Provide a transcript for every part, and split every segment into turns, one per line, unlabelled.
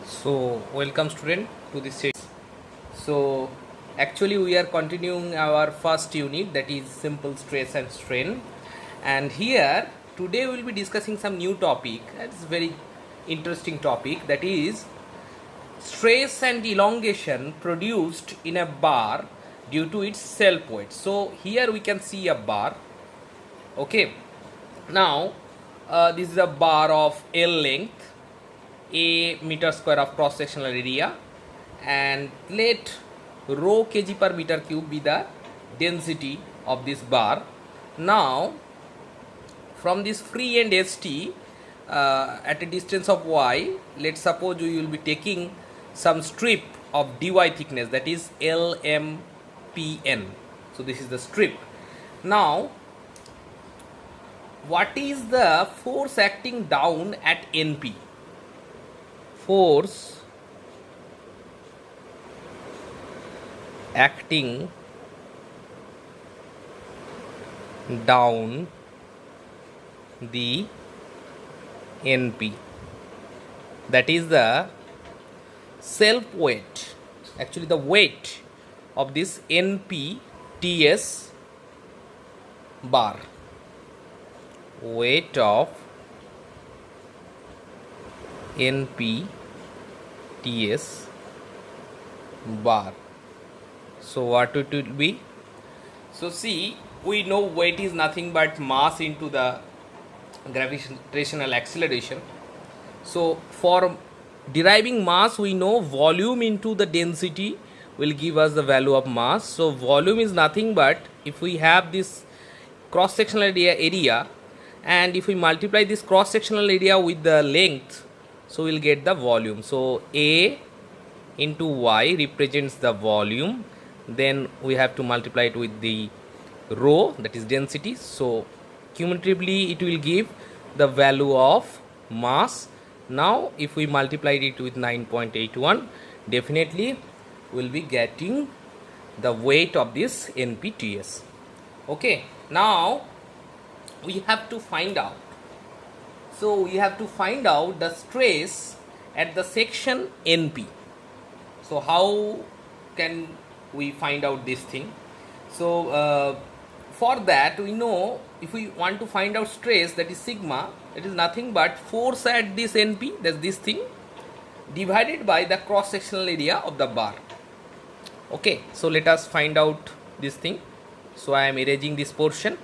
So, welcome student to this series. So, actually we are continuing our first unit, that is simple stress and strain, and here today we will be discussing some new topic. It's very interesting topic, that is stress and elongation produced in a bar due to its self weight. So here we can see a bar. Okay, now this is a bar of L length, a meter square of cross sectional area, and let rho kg per meter cube be the density of this bar. Now from this free end ST at a distance of y, let's suppose we will be taking some strip of dy thickness, that is LMPN. So this is the strip. Now what is the force acting down at NP? Force acting down the NP, that is the self weight, actually the weight of this NP TS bar, weight of NP TS bar. So what it will be? So see, we know weight is nothing but mass into the gravitational acceleration. So for deriving mass, we know volume into the density will give us the value of mass. So volume is nothing but, if we have this cross sectional area and if we multiply this cross sectional area with the length, so we'll get the volume. So A into Y represents the volume, then we have to multiply it with the rho, that is density. So cumulatively it will give the value of mass. Now if we multiply it with 9.81, definitely we'll be getting the weight of this NPTS. Okay, now we have to find out. So we have to find out the stress at the section NP. So how can we find out this thing? So for that, we know if we want to find out stress, that is sigma, it is nothing but force at this NP, that's this thing, divided by the cross sectional area of the bar. Okay, so let us find out this thing. So I am erasing this portion.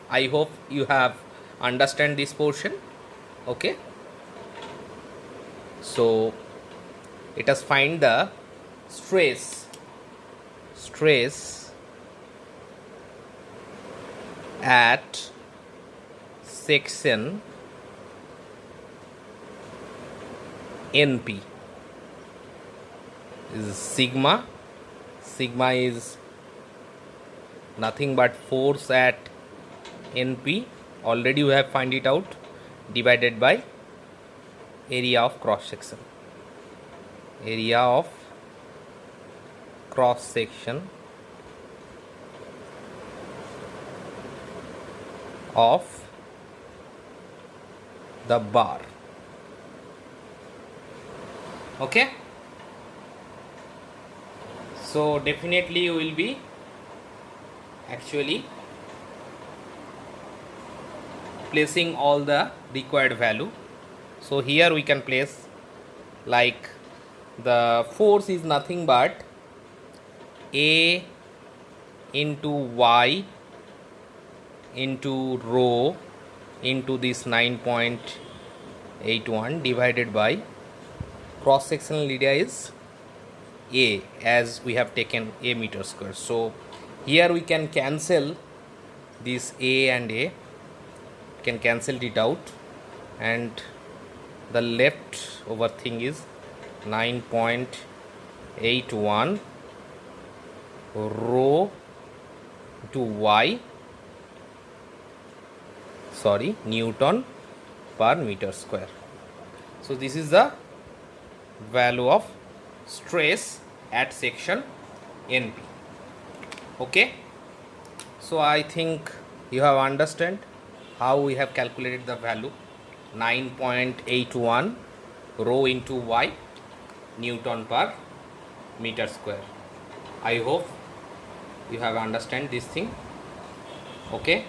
I hope you have understand this portion. Okay, so let us find the stress at section NP is sigma. Sigma is nothing but force at NP, already we have find it out, divided by area of cross section, area of cross section of the bar. Okay, so definitely you will be actually placing all the required value. So here we can place, like, the force is nothing but A into Y into rho into this 9.81 divided by cross sectional area is A, as we have taken A meter square. So here we can cancel this A and A, can cancel it out, and the left over thing is 9.81 rho to Y, sorry, Newton per meter square. So this is the value of stress at section NP. Okay, so I think you have understand how we have calculated the value 9.81 rho into y. Newton per meter square. I hope you have understand this thing. Okay.